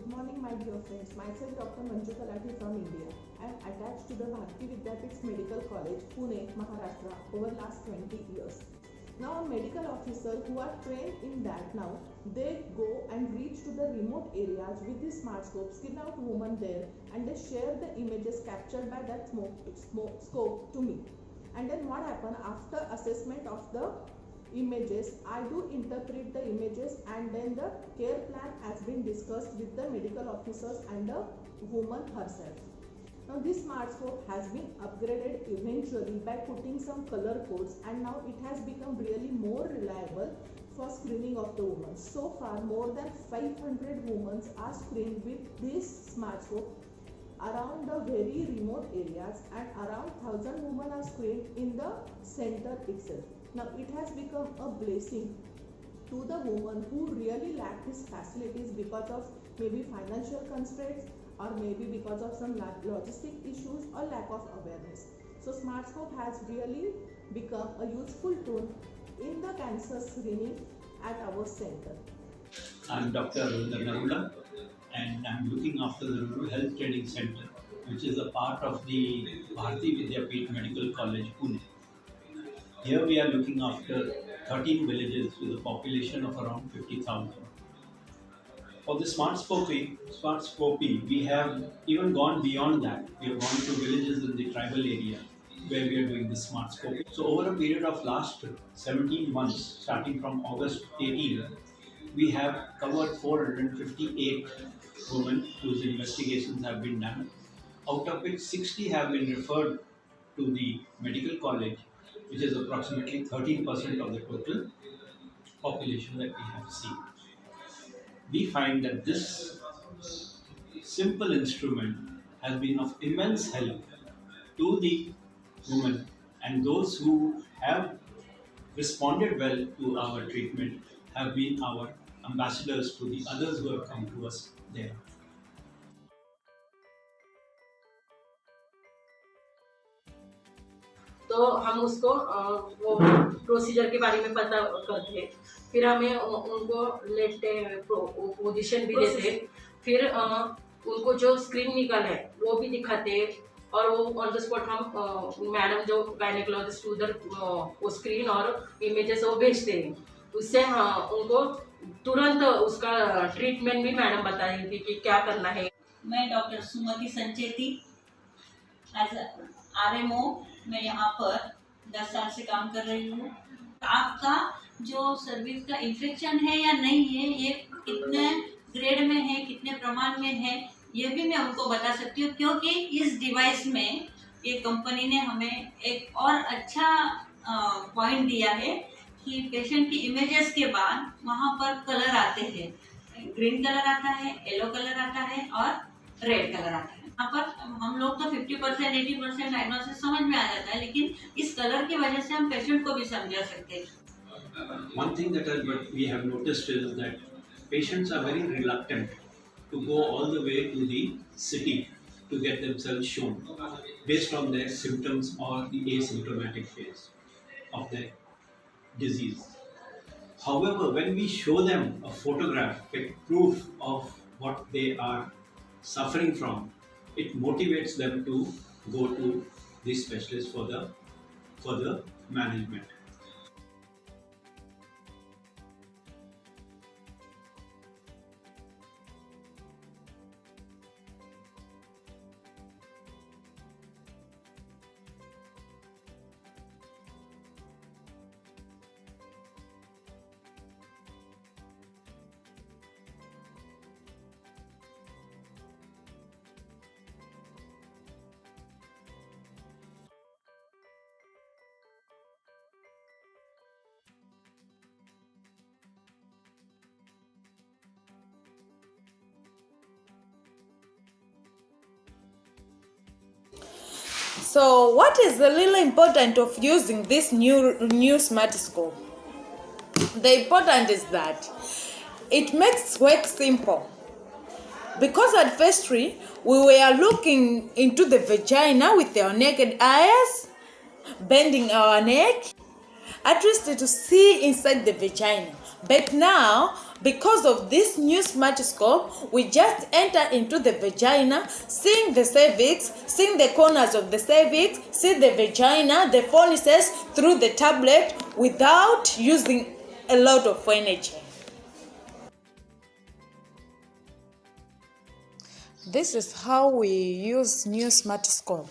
Good morning, my dear friends. Myself, Dr. Manju Talati from India. I am attached to the Bharati Vidyapeeth Medical College, Pune, Maharashtra, over last 20 years. Now, medical officers who are trained in that now, they go and reach to the remote areas with the smart scope, skin out women there, and they share the images captured by that scope to me. And then what happened after assessment of the images, I do interpret the images, and then the care plan has been discussed with the medical officers and the woman herself. Now this smart scope has been upgraded eventually by putting some color codes, and now it has become really more reliable for screening of the women. So far more than 500 women are screened with this smart scope around the very remote areas, and around 1000 women are screened in the center itself. Now it has become a blessing to the women who really lack these facilities because of maybe financial constraints, or maybe because of some logistic issues or lack of awareness. So SmartScope has really become a useful tool in the cancer screening at our center. I'm Dr. Arvind Narula, and I'm looking after the Rural Health Training Center, which is a part of the Bharati Vidyapeeth Medical College, Pune. Here we are looking after 13 villages with a population of around 50,000. For the smart scoping, we have even gone beyond that. We have gone to villages in the tribal area where we are doing the smart scoping. So over a period of last 17 months, starting from August 18, we have covered 458 women whose investigations have been done, out of which 60 have been referred to the medical college, which is approximately 13% of the total population that we have seen. We find that this simple instrument has been of immense help to the women, and those who have responded well to our treatment have been our ambassadors to the others who have come to us there. तो हम उसको वो procedure के बारे में पता करते हैं, फिर हमें उनको लेटे पोजीशन भी देते हैं, फिर उनको जो स्क्रीन निकल है वो भी दिखाते हैं, और वो ऑन द स्पॉट हम मैडम जो गायनेकोलॉजिस्ट उधर वो स्क्रीन और इमेजेस वो भेजते हैं, उससे उनको तुरंत उसका ट्रीटमेंट भी मैडम बता रही थी कि क्या करना है। मैं डॉक्टर सुमति संचेती एज RMO मैं यहाँ पर 10 साल से काम कर रही हूँ। आपका जो सर्विस का इन्फेक्शन है या नहीं है, ये कितने ग्रेड में है, कितने प्रमाण में है, ये भी मैं उनको बता सकती हूँ, क्योंकि इस डिवाइस में ये कंपनी ने हमें एक और अच्छा पॉइंट दिया है कि पेशेंट की इमेजेस के बाद वहाँ पर कलर आते हैं, ग्रीन कलर आता है, येलो कलर आता है और रेड कलर आता है। यहाँ पर हम लोग तो 50% 80% डायग्नोसिस समझ में आ जाता है, लेकिन इस कलर की वजह से हम पेशेंट को भी समझा सकते हैं। One thing that we have noticed is that patients are very reluctant to go all the way to the city to get themselves shown based on their symptoms or the asymptomatic phase of their disease. However, when we show them a photograph with proof of what they are suffering from, it motivates them to go to the specialist for the further management. So, what is the little important of using this new smart scope? The important is that it makes work simple. Because at first we were looking into the vagina with our naked eyes, bending our neck, at least to see inside the vagina. But now Because of this new smartoscope, we just enter into the vagina, seeing the cervix, seeing the corners of the cervix, see the vagina, the fornices through the tablet without using a lot of energy. This is how we use new smartoscope.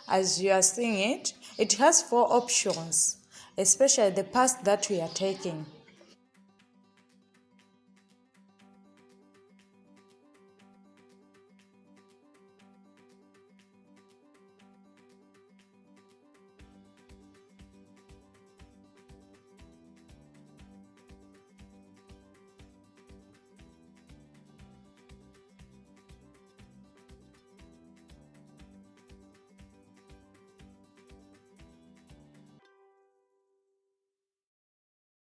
As you are seeing it, it has 4 options, especially the path that we are taking.